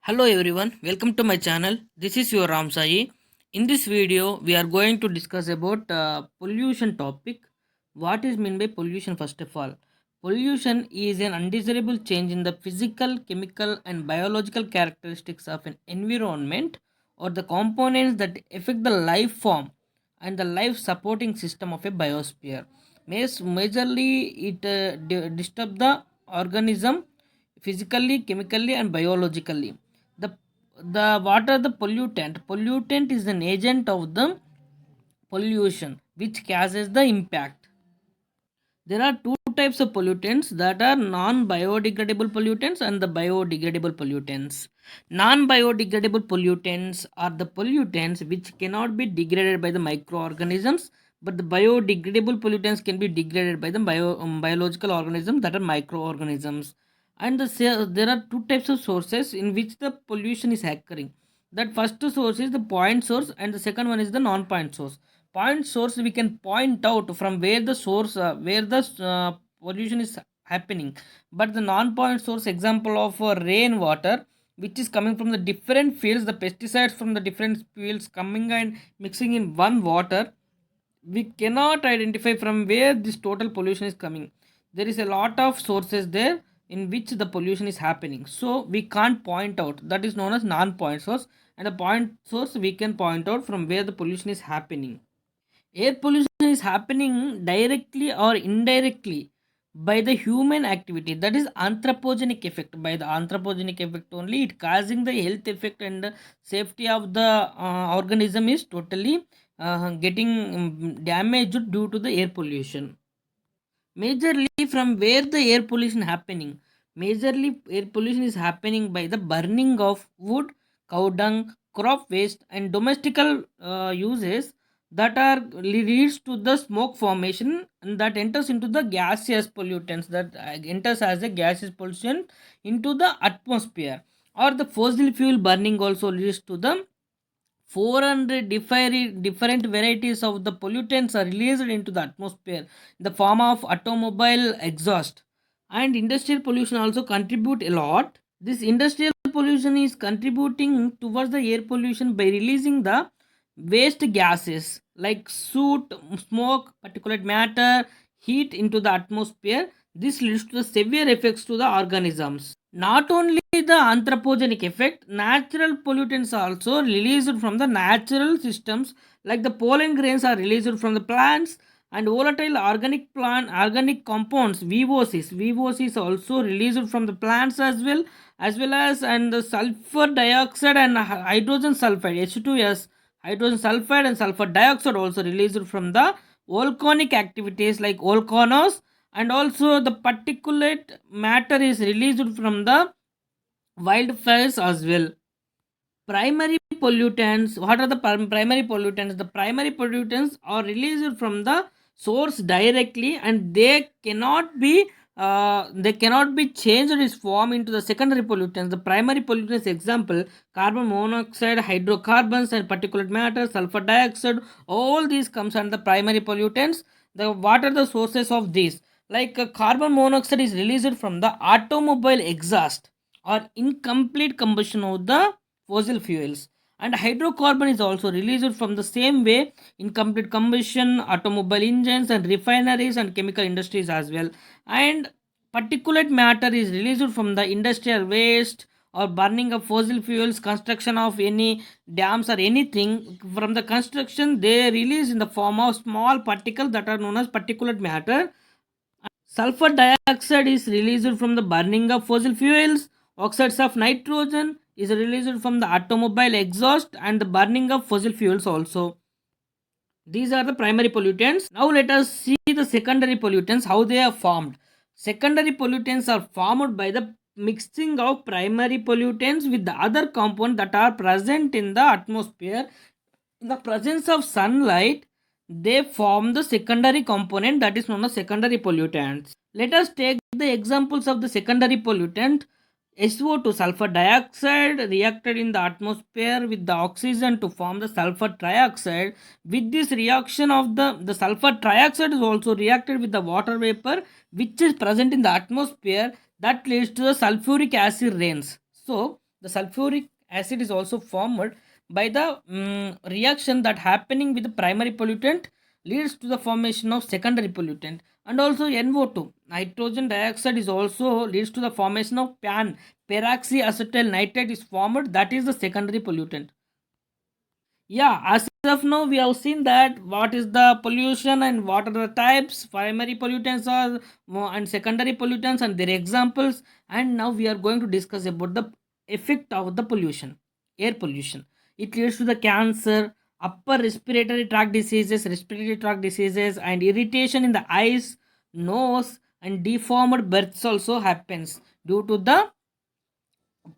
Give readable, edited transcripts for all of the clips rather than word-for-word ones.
Hello everyone, welcome to my channel. This is your Ram Sai. In this video, we are going to discuss about pollution topic. What is meant by pollution? First of all, pollution is an undesirable change in the physical, chemical, and biological characteristics of an environment or the components that affect the life form and the life supporting system of a biosphere. Majorly, it disturb the organism physically, chemically, and biologically. The what are the pollutant? Pollutant is an agent of the pollution which causes the impact. There are two types of pollutants, that are non-biodegradable pollutants and the biodegradable pollutants. Non-biodegradable pollutants are the pollutants which cannot be degraded by the microorganisms, but the biodegradable pollutants can be degraded by the biological organisms, that are microorganisms. And there are two types of sources in which the pollution is occurring. That first source is the point source and the second one is the non-point source. Point source, we can point out from where the source where the pollution is happening, but the non-point source, example of rain water which is coming from the different fields, the pesticides from the different fields coming and mixing in one water, we cannot identify from where this total pollution is coming. There is a lot of sources there in which the pollution is happening, so we can't point out. That is known as non-point source, and the point source we can point out from where the pollution is happening. Air pollution is happening directly or indirectly by the human activity, that is anthropogenic effect. By the anthropogenic effect only, it causing the health effect and the safety of the organism is totally getting damaged due to the air pollution. Majorly from where the air pollution happening, majorly air pollution is happening by the burning of wood, cow dung, crop waste, and domestical uses, that are leads to the smoke formation, and that enters into the gaseous pollutants, that enters as a gaseous pollution into the atmosphere. Or the fossil fuel burning also leads to the 400 different varieties of the pollutants are released into the atmosphere in the form of automobile exhaust. And industrial pollution also contribute a lot. This industrial pollution is contributing towards the air pollution by releasing the waste gases like soot, smoke, particulate matter, heat into the atmosphere. This leads to the severe effects to the organisms. Not only the anthropogenic effect, natural pollutants are also released from the natural systems, like the pollen grains are released from the plants, and volatile organic compounds VOCs also released from the plants as well as and the sulfur dioxide and hydrogen sulfide H2S, hydrogen sulfide and sulfur dioxide also released from the volcanic activities like volcanoes. And also the particulate matter is released from the wildfires as well. Primary pollutants, what are the primary pollutants? The primary pollutants are released from the source directly, and they cannot be changed its form into the secondary pollutants. The primary pollutants, example, carbon monoxide, hydrocarbons, and particulate matter, sulfur dioxide, all these comes under the primary pollutants. What are the sources of these? Like carbon monoxide is released from the automobile exhaust or incomplete combustion of the fossil fuels. And hydrocarbon is also released from the same way, incomplete combustion, automobile engines, and refineries and chemical industries as well. And particulate matter is released from the industrial waste or burning of fossil fuels, construction of any dams or anything. From the construction, they release in the form of small particles that are known as particulate matter. Sulfur dioxide is released from the burning of fossil fuels. Oxides of nitrogen is released from the automobile exhaust and the burning of fossil fuels also. These are the primary pollutants. Now let us see the secondary pollutants, how they are formed. Secondary pollutants are formed by the mixing of primary pollutants with the other compounds that are present in the atmosphere. In the presence of sunlight, they form the secondary component, that is known as secondary pollutants. Let us take the examples of the secondary pollutant. SO2, sulfur dioxide, reacted in the atmosphere with the oxygen to form the sulfur trioxide. With this reaction of the sulfur trioxide is also reacted with the water vapor which is present in the atmosphere, that leads to the sulfuric acid rains. So The sulfuric acid is also formed by the reaction that happening with the primary pollutant leads to the formation of secondary pollutant. And also NO2, nitrogen dioxide, is also leads to the formation of peroxyacetyl nitrate is formed, that is the secondary pollutant. Yeah, as of now, we have seen that what is the pollution and what are the types, primary pollutants are and secondary pollutants and their examples. And now we are going to discuss about the effect of the pollution, air pollution. It leads to the cancer, upper respiratory tract diseases, and irritation in the eyes, nose, and deformed births also happens due to the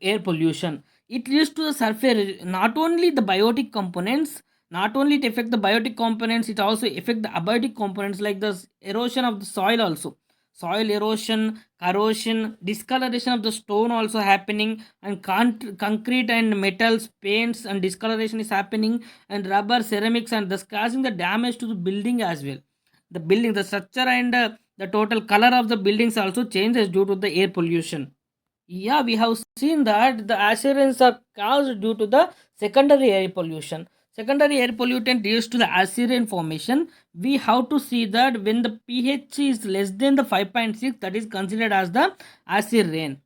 air pollution. It leads to the surface, not only the biotic components, not only it affect the biotic components, it also affect the abiotic components like the erosion of the soil also. Soil erosion, corrosion, discoloration of the stone also happening, and concrete and metals, paints and discoloration is happening, and rubber, ceramics, and thus causing the damage to the building as well. The building, the structure, and the total color of the buildings also changes due to the air pollution. Yeah, we have seen that the accidents are caused due to the secondary air pollution. Secondary air pollutant due to the acid formation. We have to see that when the pH is less than the 5.6, that is considered as the acid rain.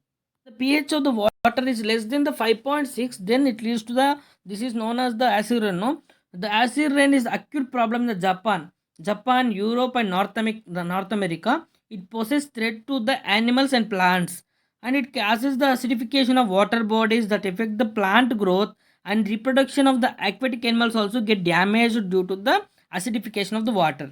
The pH of the water is less than the 5.6, then it leads to the, this is known as the acid rain. No, the acid rain is acute problem in the Japan, Europe, and North America. It poses threat to the animals and plants, and it causes the acidification of water bodies that affect the plant growth, and reproduction of the aquatic animals also get damaged due to the acidification of the water.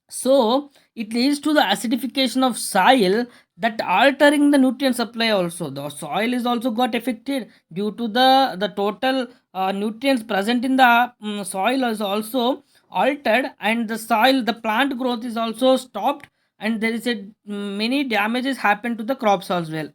So it leads to the acidification of soil, that altering the nutrient supply also. The soil is also got affected due to the total nutrients present in the soil is also altered, and the soil, the plant growth is also stopped, and there is a many damages happen to the crops as well.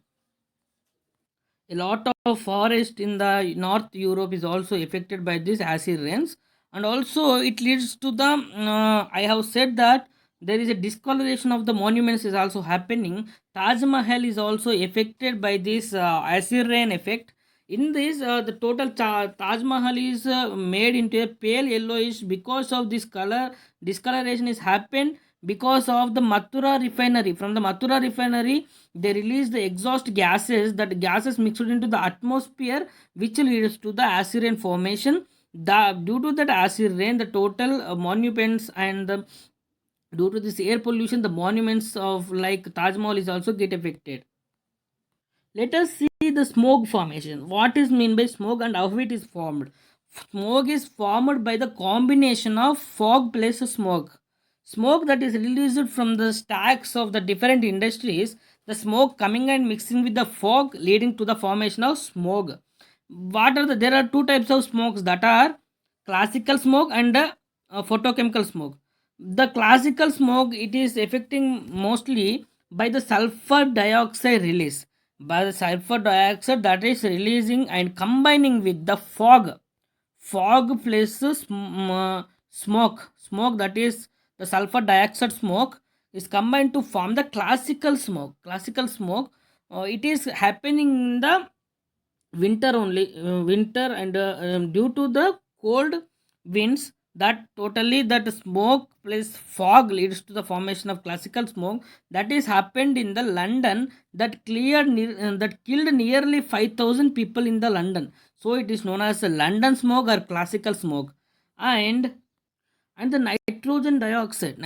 A lot of forest in the north Europe is also affected by this acid rains, and also it leads to the I have said that there is a discoloration of the monuments is also happening. Taj Mahal is also affected by this acid rain effect. In this the total Taj Mahal is made into a pale yellowish because of this color discoloration is happened because of the Mathura refinery. From the Mathura refinery, they release the exhaust gases, that gases mixed into the atmosphere, which leads to the acid rain formation. Due to that acid rain, the total monuments and due to this air pollution, the monuments of like Taj Mahal is also get affected. Let us see the smoke formation. What is mean by smoke and how it is formed? Smoke is formed by the combination of fog plus smoke. Smoke that is released from the stacks of the different industries, the smoke coming and mixing with the fog leading to the formation of smoke. What are there are two types of smokes, that are classical smoke and photochemical smoke. The classical smoke, it is affecting mostly by the sulfur dioxide release, by the sulfur dioxide that is releasing and combining with the fog plus smoke, that is the sulfur dioxide smoke is combined to form the classical smoke. It is happening in the winter only, winter, and due to the cold winds, that totally that smoke plus fog leads to the formation of classical smoke. That is happened in the London, that that killed nearly 5,000 people in the London. So it is known as a London smoke or classical smoke. And the nitrogen dioxide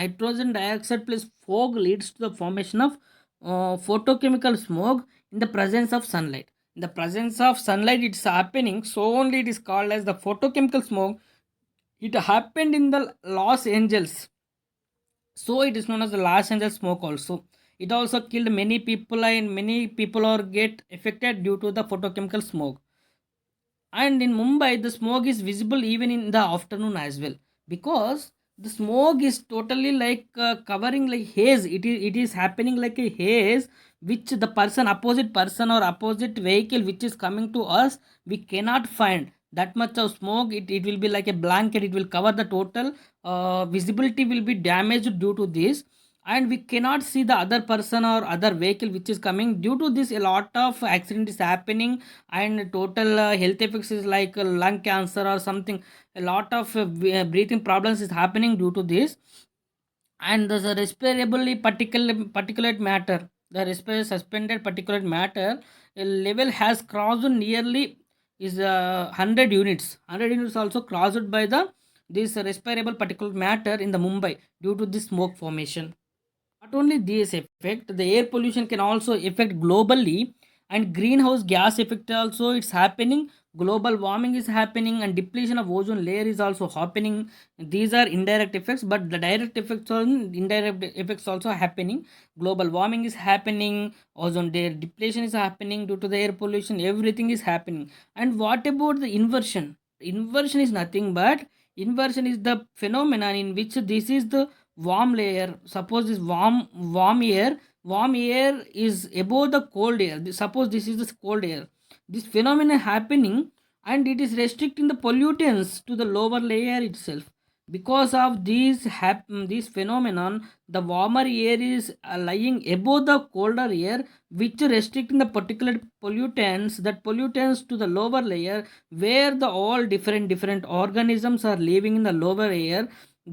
plus fog leads to the formation of photochemical smog in the presence of sunlight. In the presence of sunlight it's happening, so only it is called as the photochemical smog. It happened in the Los Angeles, so it is known as the Los Angeles smoke also. It also killed many people, and many people are get affected due to the photochemical smoke. And in Mumbai the smoke is visible even in the afternoon as well, because the smoke is totally like covering like haze. It is happening like a haze, which the opposite person or opposite vehicle which is coming to us, we cannot find that much of smoke. It will be like a blanket, it will cover the total visibility will be damaged due to this. and we cannot see the other person or other vehicle which is coming. Due to this, a lot of accident is happening, and total health effects is like lung cancer or something. A lot of breathing problems is happening due to this. And the respirable particulate matter, the respiratory suspended particulate matter level has crossed nearly is 100 units. 100 units also crossed by the this respirable particulate matter in the Mumbai due to this smoke formation. Not only this effect, the air pollution can also affect globally, and greenhouse gas effect also it's happening. Global warming is happening, and depletion of ozone layer is also happening. These are indirect effects, but the direct effects on indirect effects also happening. Global warming is happening, ozone layer depletion is happening due to the air pollution. Everything is happening. And what about the inversion? Inversion is nothing but inversion is the phenomenon in which this is the warm layer. Suppose this warm air is above the cold air. Suppose this is the cold air. This phenomenon happening, and it is restricting the pollutants to the lower layer itself. Because of this phenomenon, the warmer air is lying above the colder air, which restricting the particular pollutants to the lower layer, where the all different organisms are living in the lower air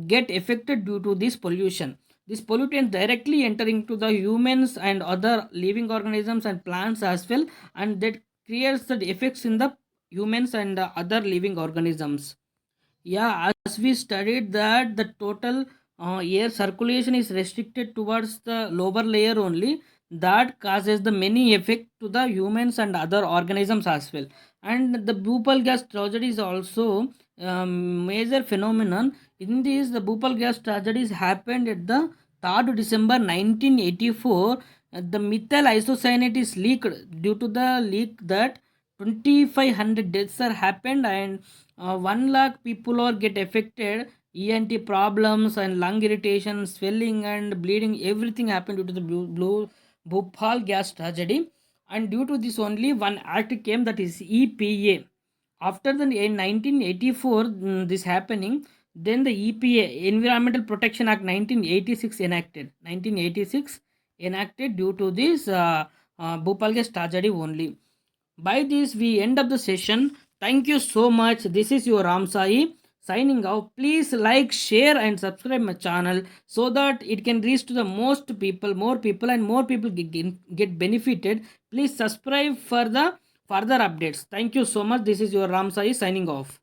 get affected due to this pollution. This pollutant directly entering to the humans and other living organisms and plants as well, and that creates the effects in the humans and other living organisms. Yeah, as we studied that the total air circulation is restricted towards the lower layer only, that causes the many effect to the humans and other organisms as well. And the Bhopal gas tragedy is also major phenomenon. In this, the Bhopal gas tragedies happened at the 3rd December 1984. The methyl isocyanate is leaked. Due to the leak, that 2500 deaths are happened, and 1 lakh people are get affected. ENT problems and lung irritation, swelling and bleeding, everything happened due to the blue Bhopal gas tragedy. And due to this only one act came, that is EPA. After the in 1984 this happening, then the EPA, Environmental Protection Act 1986 enacted. 1986 enacted due to this Bhopal gas tragedy only. By this, we end up the session. Thank you so much. This is your Ram Sai signing out. Please like, share, and subscribe my channel so that it can reach to the most people, more people, and more people get benefited. Please subscribe for the further updates. Thank you so much. This is your Ram Sai signing off.